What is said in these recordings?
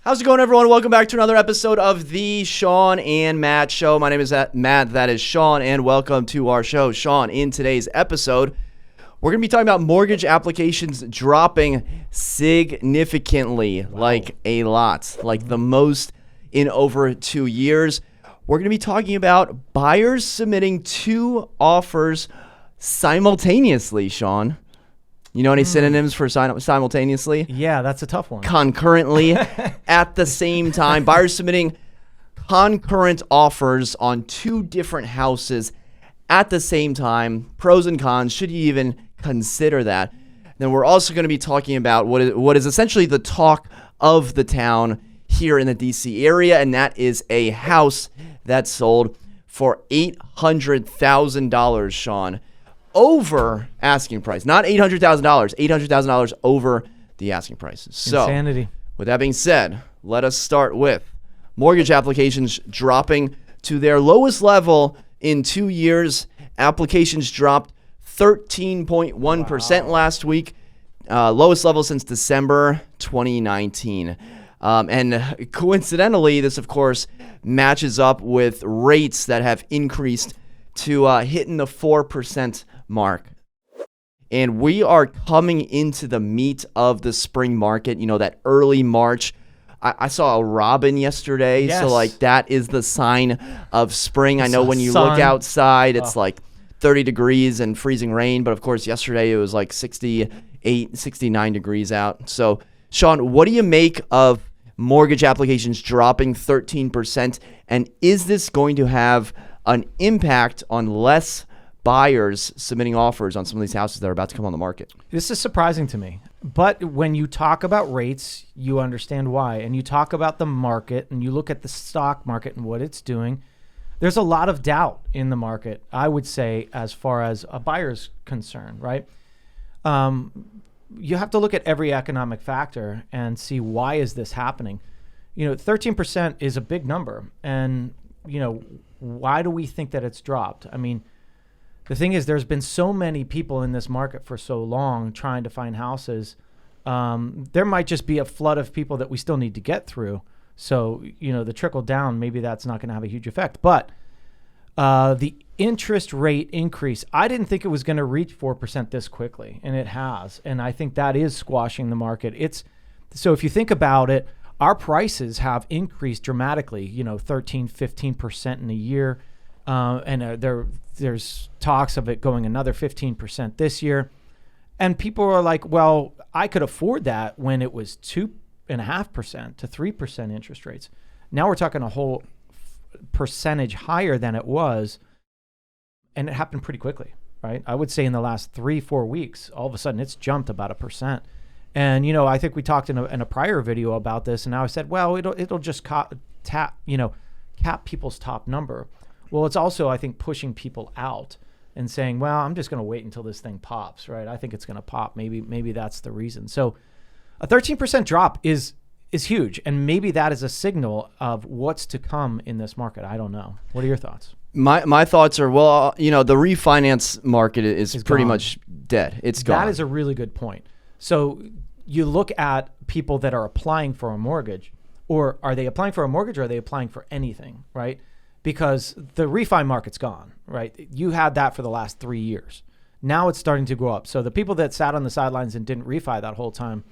How's it going, everyone? Welcome back to another episode of the Shawn and Matt Show. My name is Matt, that is Shawn, and welcome to our show. Shawn, in today's episode, we're going to be talking about mortgage applications dropping significantly, like a lot, like the most in over 2 years. We're going to be talking about buyers submitting 2 offers simultaneously, Shawn. You know any synonyms for simultaneously? Yeah, that's a tough one. Concurrently, at the same time. Buyers submitting concurrent offers on 2 different houses at the same time. Pros and cons. Should you even consider that? Then we're also going to be talking about what is essentially the talk of the town here in the DC area, and that is a house that sold for $800,000, Shawn. Over asking price, not $800,000, $800,000 over the asking prices. So, insanity. With that being said, let us start with mortgage applications dropping to their lowest level in 2 years. Applications dropped 13.1% last week, lowest level since December 2019. And coincidentally, this, of course, matches up with rates that have increased to hitting the 4% mark. And we are coming into the meat of the spring market, you know, that early March. I saw a robin yesterday, yes. So like that is the sign of spring. I know when you sun. look outside, it's like 30 degrees and freezing rain, but of course yesterday it was like 68, 69 degrees out. So Shawn, what do you make of mortgage applications dropping 13%? And is this going to have an impact on less buyers submitting offers on some of these houses that are about to come on the market? This is surprising to me. But when you talk about rates, you understand why. And you talk about the market and you look at the stock market and what it's doing. There's a lot of doubt in the market, I would say, as far as a buyer's concerned, right? You have to look at every economic factor and see why is this happening. You know, 13% is a big number. And, you know, why do we think that it's dropped? I mean, the thing is, there's been so many people in this market for so long trying to find houses. There might just be a flood of people that we still need to get through. So, you know, the trickle down, maybe that's not going to have a huge effect. But the interest rate increase, I didn't think it was going to reach 4% this quickly, and it has. And I think that is squashing the market. So if you think about it, our prices have increased dramatically, you know, 13, 15% in a year. And there's talks of it going another 15% this year. And people are like, well, I could afford that when it was 2.5% to 3% interest rates. Now we're talking a whole percentage higher than it was. And it happened pretty quickly, right? I would say in the last 3-4 weeks, all of a sudden it's jumped about 1%. And, you know, I think we talked in a prior video about this, and now I said, well, it'll just cap people's top number. Well, it's also, I think, pushing people out and saying, well, I'm just going to wait until this thing pops, right? I think it's going to pop. Maybe that's the reason. So a 13% drop is huge, and maybe that is a signal of what's to come in this market. I don't know. What are your thoughts? My thoughts are, well, you know, the refinance market is pretty much dead. It's gone. That is a really good point. So you look at people that are applying for a mortgage, or are they applying for a mortgage or are they applying for anything, right? Because the refi market's gone, right? You had that for the last 3 years. Now it's starting to go up. So the people that sat on the sidelines and didn't refi that whole time,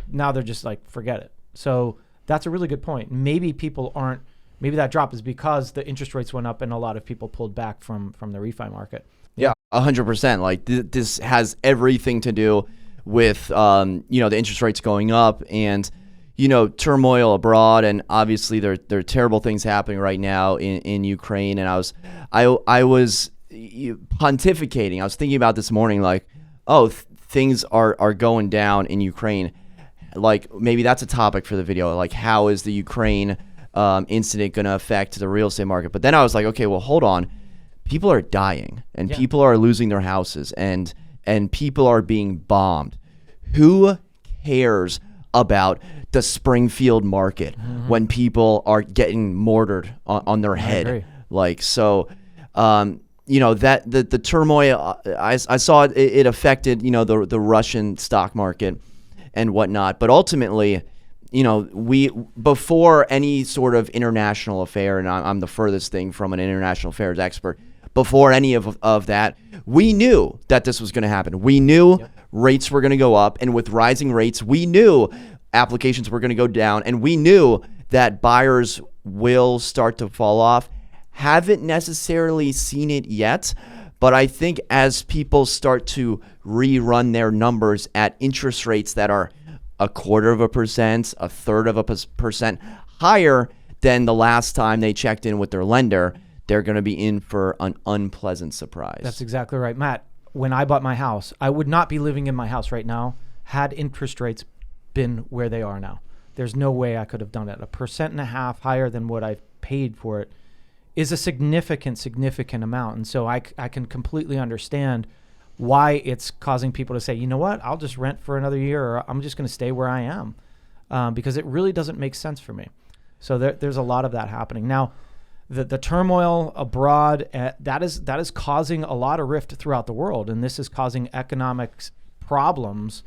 now they're just like, forget it. So that's a really good point. Maybe that drop is because the interest rates went up and a lot of people pulled back from the refi market. Yeah, 100%. Like this has everything to do with, you know, the interest rates going up and, you know, turmoil abroad, and obviously there are terrible things happening right now in Ukraine. And I was pontificating. I was thinking about this morning, like, things are going down in Ukraine. Like maybe that's a topic for the video. Like, how is the Ukraine incident going to affect the real estate market? But then I was like, okay, well, hold on. People are dying, and people are losing their houses, and people are being bombed. Who cares about the Springfield market when people are getting mortared on their head? Like, so, you know, that the turmoil, I saw it affected, you know, the Russian stock market and whatnot. But ultimately, before any sort of international affair, and I'm the furthest thing from an international affairs expert. Before any of that, we knew that this was going to happen. We knew rates were going to go up, and with rising rates, we knew applications were going to go down, and we knew that buyers will start to fall off. Haven't necessarily seen it yet, but I think as people start to rerun their numbers at interest rates that are 0.25%, 1/3% higher than the last time they checked in with their lender, they're going to be in for an unpleasant surprise. That's exactly right. Matt, when I bought my house, I would not be living in my house right now had interest rates been where they are now. There's no way I could have done it. 1.5% higher than what I've paid for it is a significant amount. And so I can completely understand why it's causing people to say, you know what, I'll just rent for another year, or I'm just going to stay where I am, because it really doesn't make sense for me. So there's a lot of that happening. Now, the turmoil abroad, that is causing a lot of rift throughout the world, and this is causing economic problems.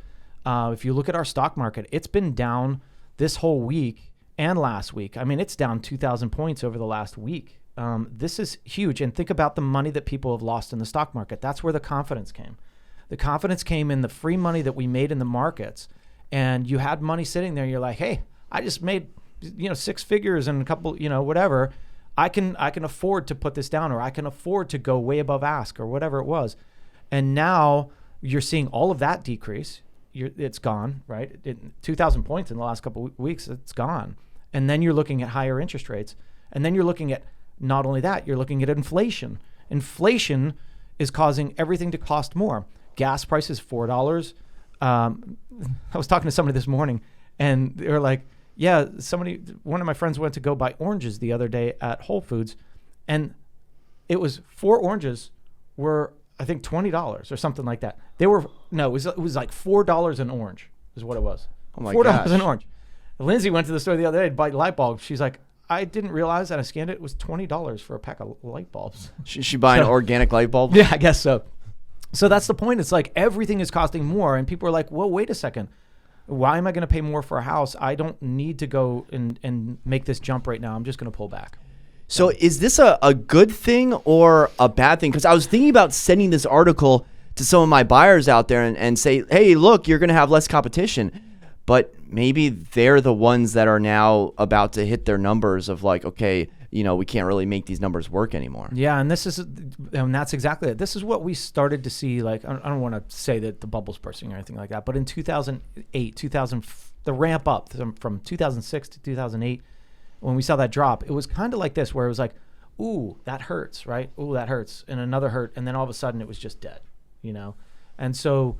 If you look at our stock market, it's been down this whole week and last week. I mean, it's down 2,000 points over the last week. This is huge. And think about the money that people have lost in the stock market. That's where the confidence came. The confidence came in the free money that we made in the markets. And you had money sitting there. And you're like, hey, I just made 6 figures and a couple, whatever. I can afford to put this down, or I can afford to go way above ask, or whatever it was. And now you're seeing all of that decrease. It's gone, right? 2,000 points in the last couple of weeks, it's gone. And then you're looking at higher interest rates. And then you're looking at, not only that, you're looking at inflation. Inflation is causing everything to cost more. Gas prices, $4. I was talking to somebody this morning, and they were like, yeah, one of my friends went to go buy oranges the other day at Whole Foods, and it was 4 oranges were, I think, $20 or something like that. It was like $4 an orange is what it was. Oh my $4 gosh. an orange. Lindsay went to the store the other day to buy light bulbs. She's like, I didn't realize that I scanned it. It was $20 for a pack of light bulbs. She buying organic light bulbs? Yeah, I guess so. So that's the point. It's like everything is costing more, and people are like, well, wait a second. Why am I going to pay more for a house? I don't need to go and make this jump right now. I'm just going to pull back. So is this a good thing or a bad thing? Because I was thinking about sending this article to some of my buyers out there and say, hey, look, you're going to have less competition. But maybe they're the ones that are now about to hit their numbers of like, okay, we can't really make these numbers work anymore. Yeah, and that's exactly it. This is what we started to see. Like, I don't want to say that the bubble's bursting or anything like that, but in 2008, the ramp up from 2006 to 2008, when we saw that drop, it was kind of like this, where it was like, ooh, that hurts, right? Ooh, that hurts, and another hurt, and then all of a sudden it was just dead, And so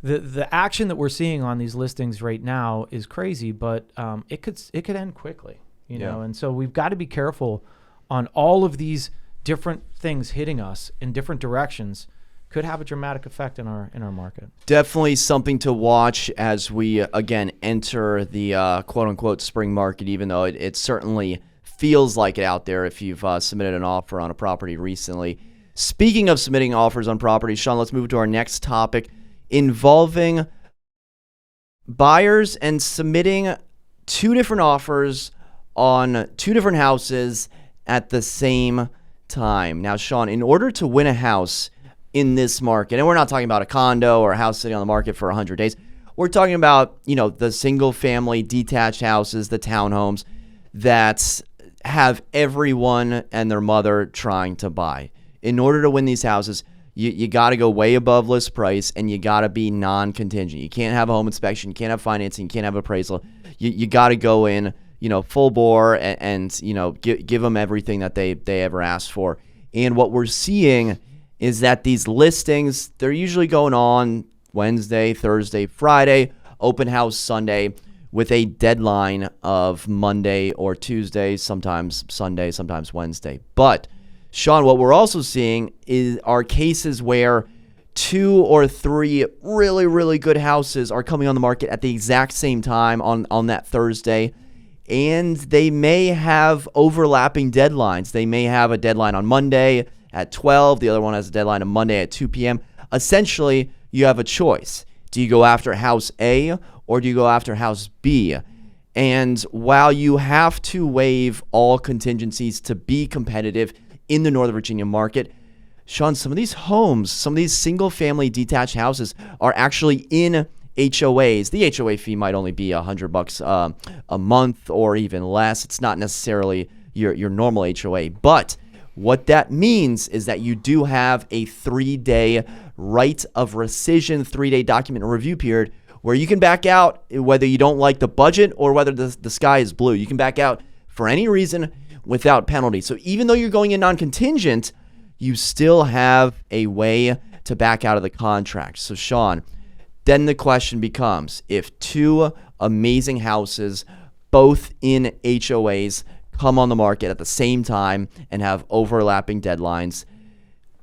the action that we're seeing on these listings right now is crazy, but it could end quickly. And so we've got to be careful on all of these different things hitting us in different directions. Could have a dramatic effect in our market. Definitely something to watch as we again enter the quote unquote spring market, even though it certainly feels like it out there if you've submitted an offer on a property recently. Speaking of submitting offers on properties, Shawn, let's move to our next topic involving buyers and submitting 2 different offers on 2 different houses at the same time. Now, Shawn, in order to win a house in this market, and we're not talking about a condo or a house sitting on the market for 100 days, we're talking about, the single family detached houses, the townhomes that have everyone and their mother trying to buy. In order to win these houses, you got to go way above list price, and you got to be non-contingent. You can't have a home inspection, you can't have financing, you can't have appraisal. You got to go in full bore and give them everything that they ever asked for. And what we're seeing is that these listings, they're usually going on Wednesday, Thursday, Friday, open house Sunday, with a deadline of Monday or Tuesday, sometimes Sunday, sometimes Wednesday. But Shawn, what we're also seeing are cases where 2 or 3 really, really good houses are coming on the market at the exact same time on that Thursday. And they may have overlapping deadlines. They may have a deadline on Monday at 12. The other one has a deadline on Monday at 2 p.m. Essentially, you have a choice. Do you go after house A or do you go after house B? And while you have to waive all contingencies to be competitive in the Northern Virginia market, Shawn, some of these homes, some of these single-family detached houses are actually in HOAs. The HOA fee might only be $100 a month or even less. It's not necessarily your normal HOA. But what that means is that you do have a 3-day right of rescission, 3-day document review period where you can back out whether you don't like the budget or whether the sky is blue. You can back out for any reason without penalty. So even though you're going in non-contingent, you still have a way to back out of the contract. So Shawn, then the question becomes, if two amazing houses, both in HOAs, come on the market at the same time and have overlapping deadlines,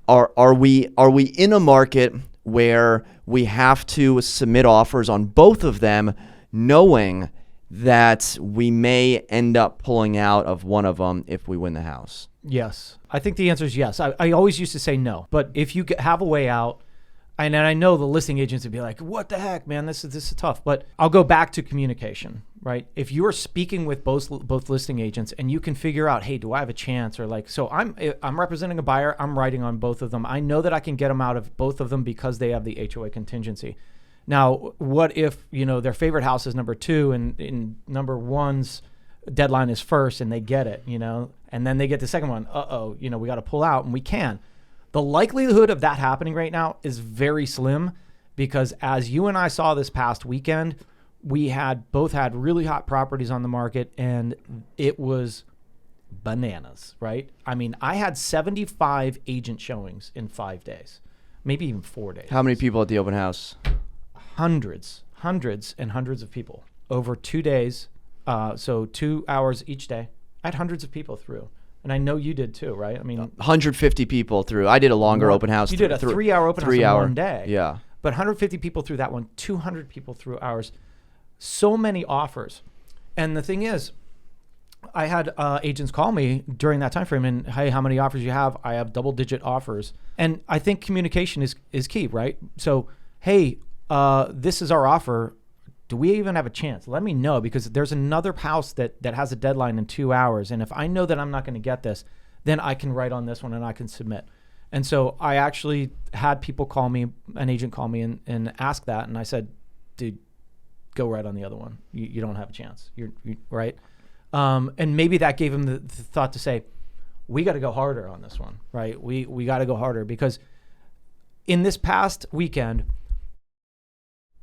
are we in a market where we have to submit offers on both of them, knowing that we may end up pulling out of one of them if we win the house? Yes. I think the answer is yes. I always used to say no. But if you have a way out, and I know the listing agents would be like, what the heck, man, this is tough. But I'll go back to communication, right? If you are speaking with both listing agents and you can figure out, hey, do I have a chance? Or like, so I'm representing a buyer, I'm writing on both of them. I know that I can get them out of both of them because they have the HOA contingency. Now, what if, their favorite house is number 2 and in number 1's deadline is first and they get it, and then they get the second one. We got to pull out, and we can. The likelihood of that happening right now is very slim because as you and I saw this past weekend, we both had really hot properties on the market and it was bananas, right? I mean, I had 75 agent showings in 5 days, maybe even 4 days. How many people at the open house? Hundreds and hundreds of people over 2 days. So 2 hours each day. I had hundreds of people through. And I know you did too, right? I mean, 150 people through. I did a longer open house. You did a 3-hour open house in one day. Yeah. But 150 people through that one, 200 people through ours. So many offers. And the thing is, I had agents call me during that time frame and, hey, how many offers you have? I have double-digit offers. And I think communication is key, right? So, hey, this is our offer. Do we even have a chance? Let me know, because there's another house that has a deadline in 2 hours. And if I know that I'm not going to get this, then I can write on this one and I can submit. And so I actually had people call me, an agent call me and ask that. And I said, dude, go right on the other one. You don't have a chance. You're right. And maybe that gave him the thought to say, we got to go harder on this one, right? We got to go harder, because in this past weekend,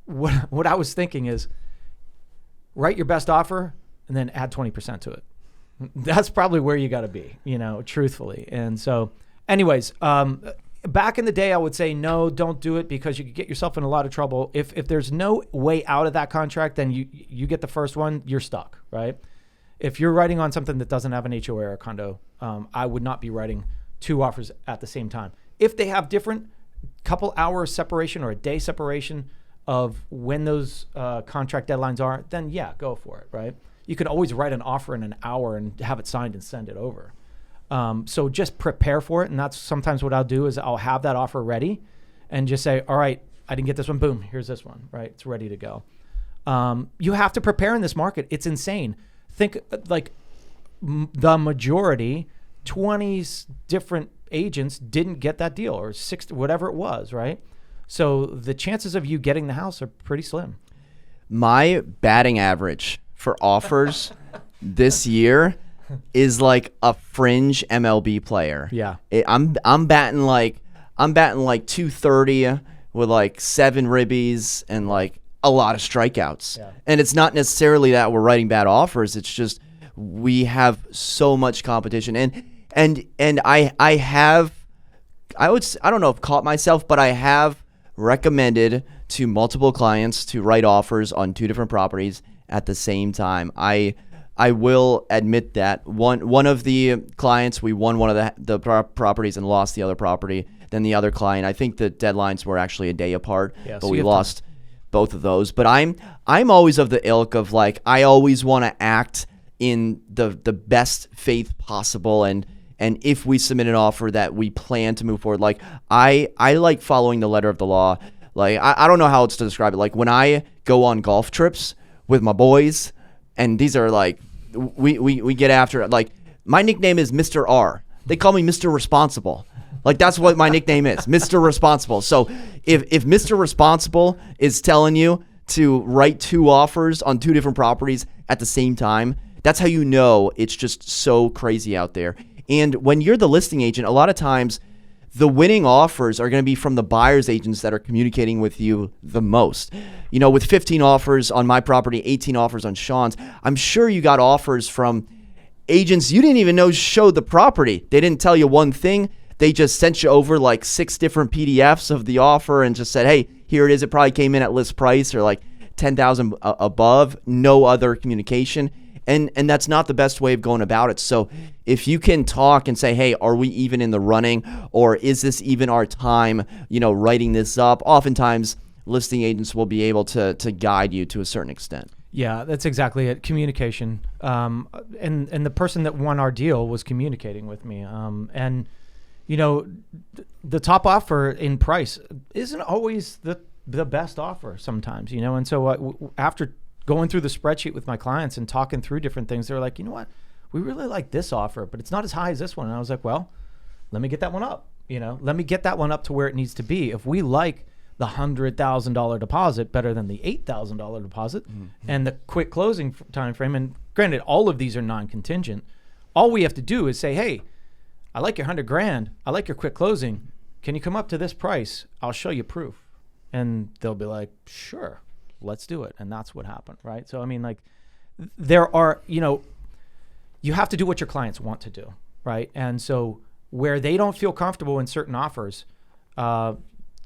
what I was thinking is write your best offer and then add 20% to it. That's probably where you got to be, truthfully. And so anyways, back in the day, I would say, no, don't do it, because you could get yourself in a lot of trouble. If there's no way out of that contract, then you get the first one, you're stuck, right? If you're writing on something that doesn't have an HOA or a condo, I would not be writing 2 offers at the same time. If they have different couple hours separation or a day separation of when those contract deadlines are, then yeah, go for it, right? You could always write an offer in an hour and have it signed and send it over. So just prepare for it. And that's sometimes what I'll do is I'll have that offer ready and just say, all right, I didn't get this one. Boom, here's this one, right? It's ready to go. You have to prepare in this market. It's insane. Think like the majority, 20 different agents didn't get that deal, or 60, whatever it was, right? So the chances of you getting the house are pretty slim. My batting average for offers this year is like a fringe MLB player. Yeah. I'm batting like 230 with like 7 ribbies and like a lot of strikeouts. Yeah. And it's not necessarily that we're writing bad offers. It's just we have so much competition. And I don't know if caught myself, but I have recommended to multiple clients to write offers on 2 different properties at the same time. I will admit that one of the clients, we won one of the properties and lost the other property. Then the other client, I think the deadlines were actually a day apart, but we lost both of those. But I'm always of the ilk of like, I always want to act in the best faith possible, and if we submit an offer that we plan to move forward, like I like following the letter of the law. Like I don't know how else to describe it. Like when I go on golf trips with my boys and these are like, we get after it. Like, my nickname is Mr. R. They call me Mr. Responsible. Like, that's what my nickname is, Mr. Responsible. So if Mr. Responsible is telling you to write 2 offers on 2 different properties at the same time, that's how you know it's just so crazy out there. And when you're the listing agent, a lot of times the winning offers are going to be from the buyer's agents that are communicating with you the most. You know, with 15 offers on my property, 18 offers on Shawn's, I'm sure you got offers from agents you didn't even know showed the property. They didn't tell you one thing. They just sent you over like 6 different PDFs of the offer and just said, hey, here it is. It probably came in at list price or like 10,000 above, no other communication. And that's not the best way of going about it. So if you can talk and say, hey, are we even in the running, or is this even our time, writing this up? Oftentimes listing agents will be able to guide you to a certain extent. Yeah, that's exactly it. Communication. And the person that won our deal was communicating with me. And the top offer in price isn't always the best offer sometimes, and so after going through the spreadsheet with my clients and talking through different things, they were like, you know what, we really like this offer, but it's not as high as this one. And I was like, well, let me get that one up, let me get that one up to where it needs to be. If we like the $100,000 deposit better than the $8,000 deposit and the quick closing time frame, and granted, all of these are non-contingent, all we have to do is say, hey, I like your $100,000. I like your quick closing. Can you come up to this price? I'll show you proof. And they'll be like, sure, let's do it. And that's what happened, right? So, I mean, like, there are, you have to do what your clients want to do, right? And so where they don't feel comfortable in certain offers,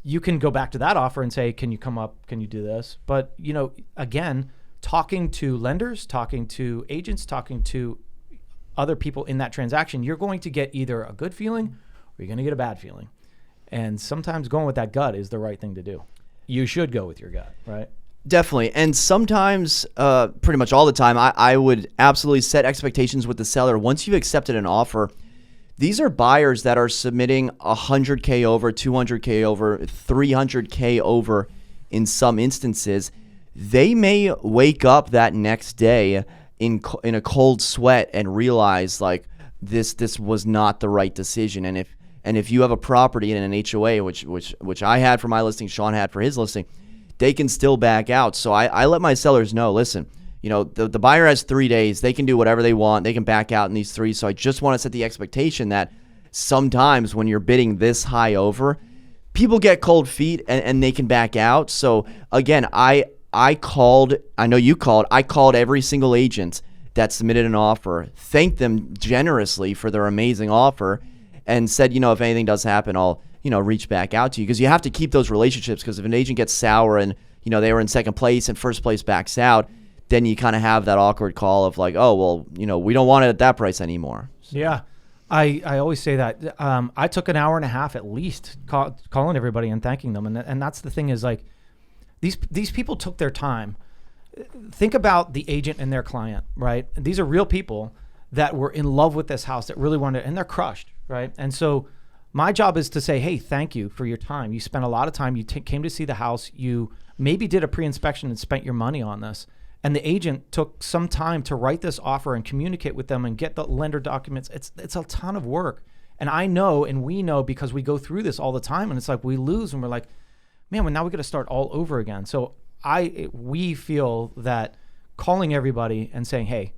you can go back to that offer and say, can you come up? Can you do this? But, again, talking to lenders, talking to agents, talking to other people in that transaction, you're going to get either a good feeling or you're going to get a bad feeling. And sometimes going with that gut is the right thing to do. You should go with your gut, right? Definitely. And sometimes, pretty much all the time, I would absolutely set expectations with the seller. Once you've accepted an offer, these are buyers that are submitting 100K over, 200K over, 300K over in some instances. They may wake up that next day in a cold sweat and realize, like, this was not the right decision. And if you have a property in an HOA, which I had for my listing, Shawn had for his listing, they can still back out. So I let my sellers know, listen, the buyer has 3 days. They can do whatever they want. They can back out in these 3. So I just want to set the expectation that sometimes when you're bidding this high over, people get cold feet and they can back out. So again, I called every single agent that submitted an offer, thanked them generously for their amazing offer, and said, if anything does happen, I'll, reach back out to you. Because you have to keep those relationships, because if an agent gets sour and, they were in second place and first place backs out, then you kind of have that awkward call of like, oh, well, we don't want it at that price anymore. Yeah. I always say that. I took an hour and a half at least calling everybody and thanking them. And that's the thing is, like, these people took their time. Think about the agent and their client, right? These are real people that were in love with this house, that really wanted it, and they're crushed, right? And so my job is to say, hey, thank you for your time. You spent a lot of time. You came to see the house. You maybe did a pre-inspection and spent your money on this. And the agent took some time to write this offer and communicate with them and get the lender documents. It's a ton of work. And I know, and we know, because we go through this all the time, and it's like we lose and we're like, man, well, now we got to start all over again. So we feel that calling everybody and saying, hey,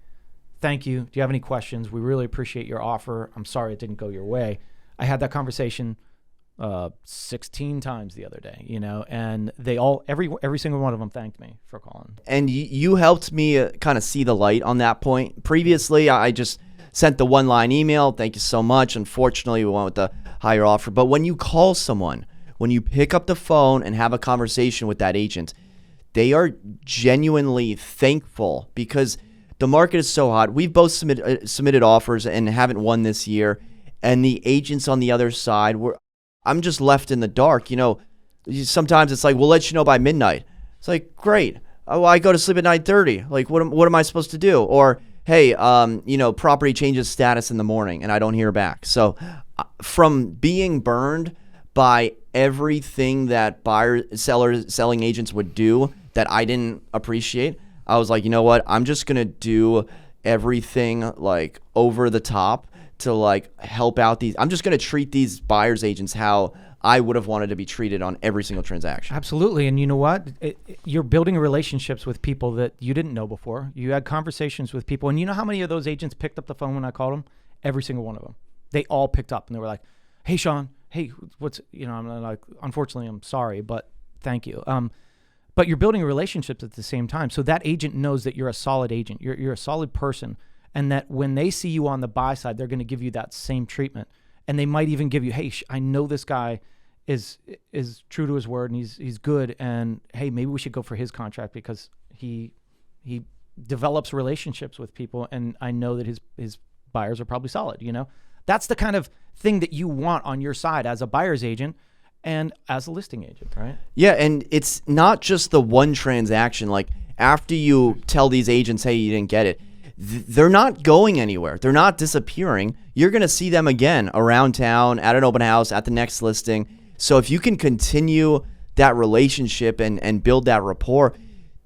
thank you. Do you have any questions? We really appreciate your offer. I'm sorry it didn't go your way. I had that conversation 16 times the other day, and they all, every single one of them thanked me for calling. And you helped me kind of see the light on that point. Previously, I just sent the one-line email. Thank you so much. Unfortunately, we went with the higher offer. But when you call someone, when you pick up the phone and have a conversation with that agent, they are genuinely thankful, because the market is so hot. We've both submitted offers and haven't won this year. And the agents on the other side, I'm just left in the dark. Sometimes it's like, we'll let you know by midnight. It's like, great. Oh, I go to sleep at 9:30. Like, what am I supposed to do? Or, hey, property changes status in the morning and I don't hear back. So from being burned by everything that selling agents would do that I didn't appreciate, I was like, you know what? I'm just going to do everything like over the top to like help out these. I'm just going to treat these buyer's agents how I would have wanted to be treated on every single transaction. Absolutely. And you know what? You're building relationships with people that you didn't know before. You had conversations with people. And you know how many of those agents picked up the phone when I called them? Every single one of them. They all picked up and they were like, hey, Shawn, hey, what's, I'm like, unfortunately, I'm sorry, but thank you. But you're building relationships at the same time. So that agent knows that you're a solid agent. You're a solid person. And that when they see you on the buy side, they're going to give you that same treatment. And they might even give you, hey, I know this guy is true to his word and he's good, and hey, maybe we should go for his contract because he develops relationships with people, and I know that his buyers are probably solid. That's the kind of thing that you want on your side as a buyer's agent and as a listing agent, right? Yeah, and it's not just the one transaction. Like after you tell these agents, hey, you didn't get it, they're not going anywhere. They're not disappearing. You're going to see them again around town, at an open house, at the next listing. So if you can continue that relationship and build that rapport,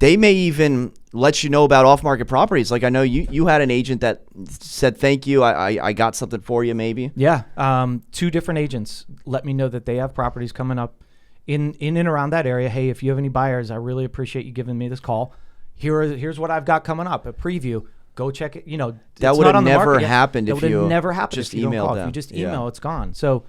they may even let you know about off-market properties. Like I know you had an agent that said, thank you, I got something for you maybe. Yeah, 2 different agents let me know that they have properties coming up in and around that area. Hey, if you have any buyers, I really appreciate you giving me this call. Here's what I've got coming up, a preview. Go check it. That would have never happened if you never happened just if you don't emailed call. them. If you just email, it's gone. So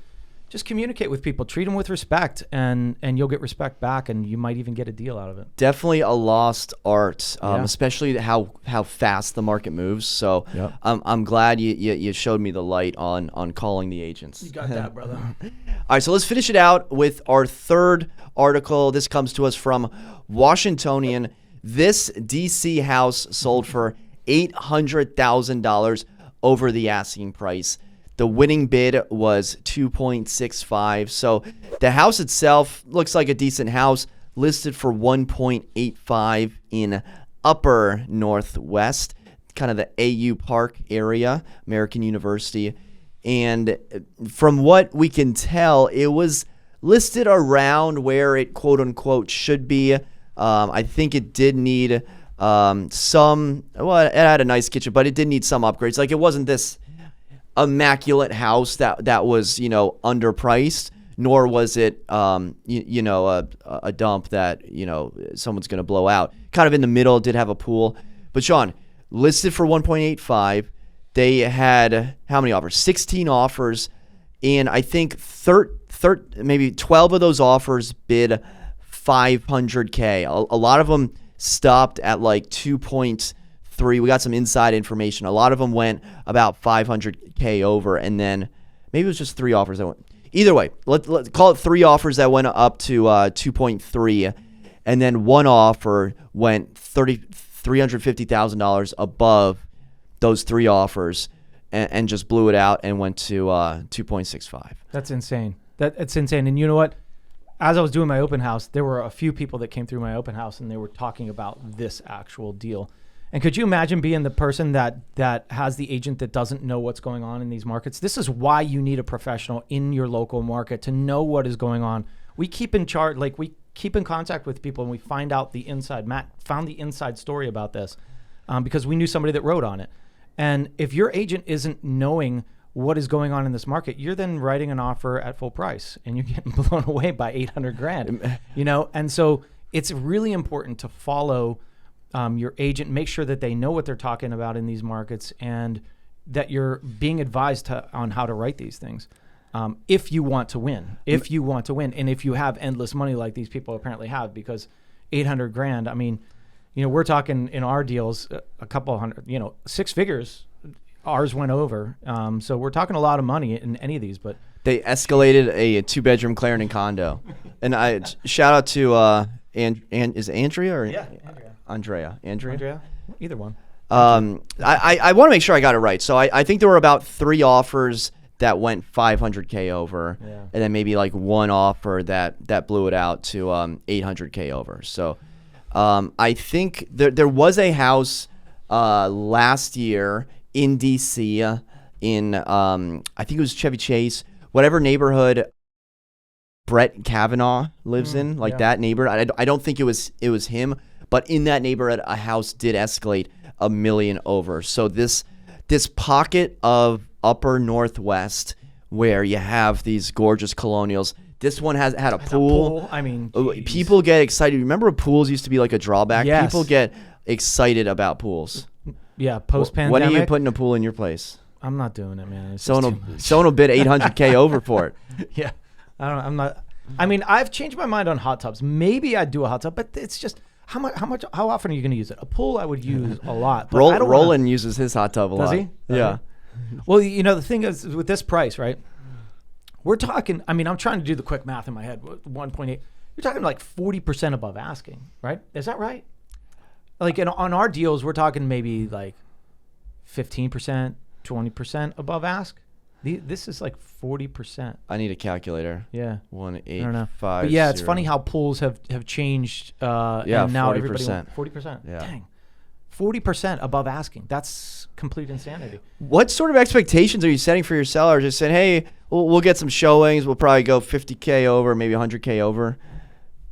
just communicate with people, treat them with respect, and you'll get respect back, and you might even get a deal out of it. Definitely a lost art, especially how fast the market moves. So Yep. I'm glad you showed me the light on calling the agents. You got that, brother. All right, so let's finish it out with our third article. This comes to us from Washingtonian. This DC house sold for $800,000 over the asking price. The winning bid was $2.65. So the house itself looks like a decent house, listed for $1.85 in Upper Northwest, kind of the AU Park area, American University. And from what we can tell, it was listed around where it quote unquote should be. I think it did need it had a nice kitchen, but it did need some upgrades. Like it wasn't this immaculate house that was, underpriced, nor was it, a dump that, someone's going to blow out. Kind of in the middle, it did have a pool. But Shawn, listed for 1.85, they had how many offers? 16 offers, and I think maybe 12 of those offers bid $500K. A lot of them stopped at like 2.3. We got some inside information. A lot of them went about $500K over, and then maybe it was just 3 offers that went. Either way, let's call it 3 offers that went up to 2.3, and then 1 offer went $350,000 above those 3 offers, and just blew it out and went to 2.65. That's insane. That's insane. And you know what? As I was doing my open house, there were a few people that came through my open house, and they were talking about this actual deal. And could you imagine being the person that has the agent that doesn't know what's going on in these markets? This is why you need a professional in your local market to know what is going on. We keep in charge, like we keep in contact with people, and we find out the inside. Matt found the inside story about this because we knew somebody that wrote on it. And if your agent isn't knowing what is going on in this market, you're then writing an offer at full price, and you're getting blown away by $800,000. And so it's really important to follow your agent, make sure that they know what they're talking about in these markets, and that you're being advised on how to write these things. If you want to win, and if you have endless money like these people apparently have, because $800,000, I mean, we're talking in our deals a couple hundred, 6 figures. Ours went over. So we're talking a lot of money in any of these, but they escalated a 2-bedroom Clarendon condo. And I shout out to is Andrea or Andrea? Andrea, either one. I want to make sure I got it right. So I think there were about 3 offers that went $500K over, and then maybe like 1 offer that blew it out to $800K over. So I think there was a house last year in DC, in I think it was Chevy Chase, whatever neighborhood Brett Kavanaugh lives in, that neighborhood. I don't think it was him, But in that neighborhood, a house did escalate $1 million over. So this pocket of upper Northwest where you have these gorgeous colonials, this one had a pool. I mean, people get excited. Remember pools used to be like a drawback? Yes. People get excited about pools. Yeah, post-pandemic. When are you putting a pool in your place? I'm not doing it, man. Someone will bid $800K over for it. Yeah. I'm not. I mean, I've changed my mind on hot tubs. Maybe I'd do a hot tub, but it's just how often are you going to use it? A pool I would use a lot. But Roland uses his hot tub a lot. Does he? Yeah. Well, the thing is with this price, right? We're talking, I mean, I'm trying to do the quick math in my head. 1.8. You're talking like 40% above asking, right? Is that right? Like on our deals, we're talking maybe like 15%, 20% above ask. This is like 40%. I need a calculator. Yeah. 185. But yeah, it's funny how pools have changed. Yeah, and now 40%. 40%. Yeah. Dang. 40% above asking. That's complete insanity. What sort of expectations are you setting for your seller? Just saying, hey, we'll get some showings. We'll probably go 50K over, maybe 100K over.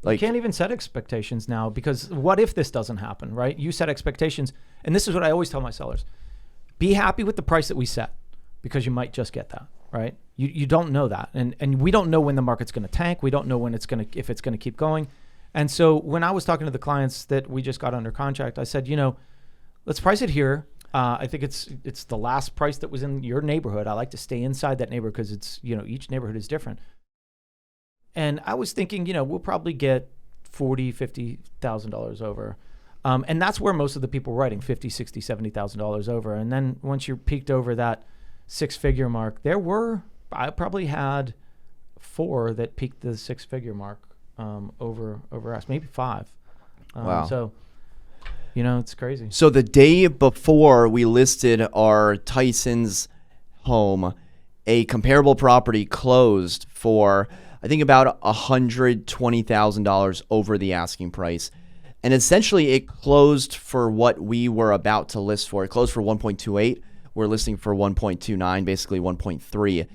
Like, you can't even set expectations now because what if this doesn't happen, right? You set expectations. And this is what I always tell my sellers. Be happy with the price that we set because you might just get that, right? You don't know that. And we don't know when the market's going to tank. We don't know when if it's going to keep going. And so when I was talking to the clients that we just got under contract, I said, let's price it here. I think it's the last price that was in your neighborhood. I like to stay inside that neighborhood because it's, each neighborhood is different. And I was thinking, we'll probably get $40,000, $50,000 over. And that's where most of the people were writing $50,000, $60,000, $70,000 over. And then once you peaked over that 6-figure mark, I probably had 4 that peaked the 6-figure mark over us, maybe 5. Wow. So, it's crazy. So the day before we listed our Tyson's home, a comparable property closed for, I think, about $120,000 over the asking price. And essentially it closed for what we were about to list for. It closed for 1.28. We're listing for 1.29, basically 1.3.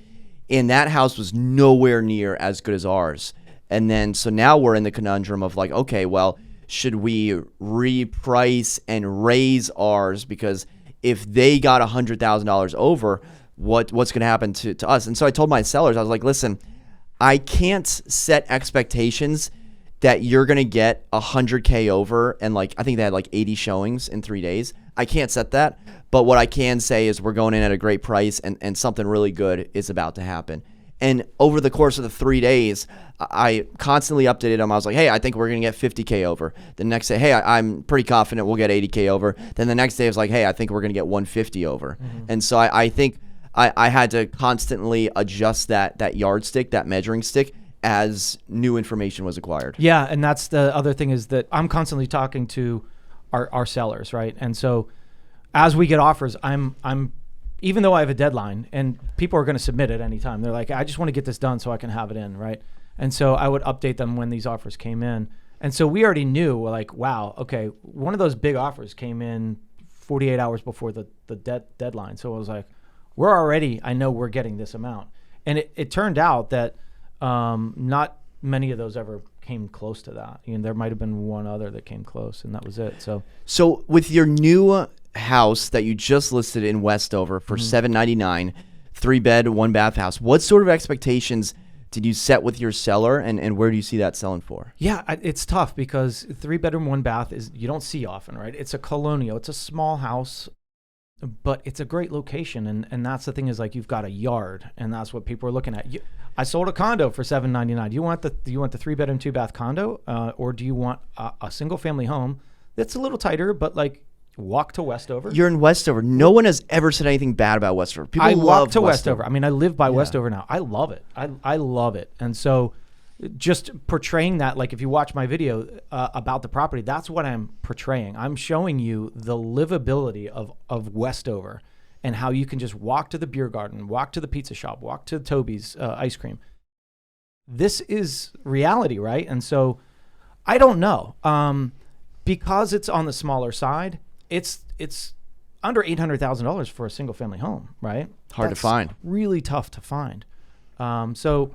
And that house was nowhere near as good as ours. And then, so now we're in the conundrum of like, okay, well, should we reprice and raise ours? Because if they got $100,000 over, what's going to happen to us? And so I told my sellers, I was like, listen, I can't set expectations that you're going to get 100K over. And like, I think they had like 80 showings in 3 days. I can't set that. But what I can say is we're going in at a great price and something really good is about to happen. And over the course of the 3 days, I constantly updated them. I was like, hey, I think we're going to get 50K over. The next day, hey, I'm pretty confident we'll get 80K over. Then the next day, I was like, hey, I think we're going to get 150 over. Mm-hmm. And so I think I had to constantly adjust that yardstick, that measuring stick, as new information was acquired. Yeah, and that's the other thing is that I'm constantly talking to our sellers, right? And so as we get offers, I'm even though I have a deadline and people are going to submit at any time, they're like, I just want to get this done so I can have it in, right? And so I would update them when these offers came in. And so we already knew, like, wow, okay, one of those big offers came in 48 hours before the deadline. So I was like, I know we're getting this amount. And it turned out that not many of those ever came close to that. There might have been one other that came close, and that was it. So with your new house that you just listed in Westover for $799, 3-bed, 1-bath house, what sort of expectations did you set with your seller, and where do you see that selling for? Yeah, it's tough because 3-bedroom, 1-bath is you don't see often, right? It's a colonial. It's a small house, but it's a great location, and that's the thing is like you've got a yard, and that's what people are looking at. I sold a condo for $799. Do you want the 3-bedroom, 2-bath condo, or do you want a single family home that's a little tighter, but like walk to Westover? You're in Westover. No one has ever said anything bad about Westover. People I love walk to Westover. I mean, I live by Westover now. I love it. I love it. And so just portraying that, like if you watch my video about the property, that's what I'm portraying. I'm showing you the livability of Westover and how you can just walk to the beer garden, walk to the pizza shop, walk to Toby's ice cream. This is reality, right? And so I don't know. Because it's on the smaller side, it's under $800,000 for a single family home, right? Hard to find. Really tough to find. So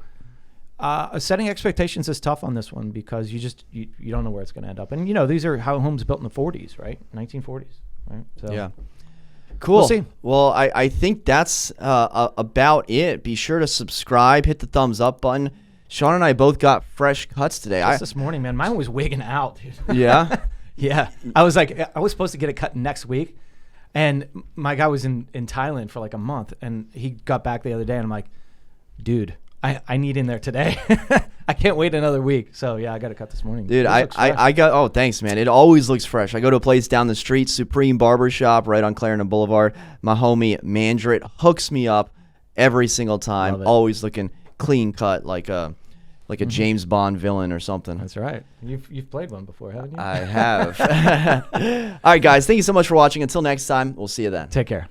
Setting expectations is tough on this one because you don't know where it's going to end up. And these are how homes built in the 40s, right? 1940s, right? So yeah. Cool. We'll see. Well, I think that's about it. Be sure to subscribe, hit the thumbs up button. Shawn and I both got fresh cuts today. Just this morning, man. Mine was wigging out, dude. Yeah? Yeah. I was supposed to get it cut next week. And my guy was in Thailand for like a month. And he got back the other day. And I'm like, dude, I need in there today. I can't wait another week. So, yeah, I got it cut this morning. Dude, I got, oh, thanks, man. It always looks fresh. I go to a place down the street, Supreme Barbershop, right on Clarendon Boulevard. My homie Mandrit hooks me up every single time. Always looking clean cut like a James Bond villain or something. That's right. You've played one before, haven't you? I have. All right, guys. Thank you so much for watching. Until next time, we'll see you then. Take care.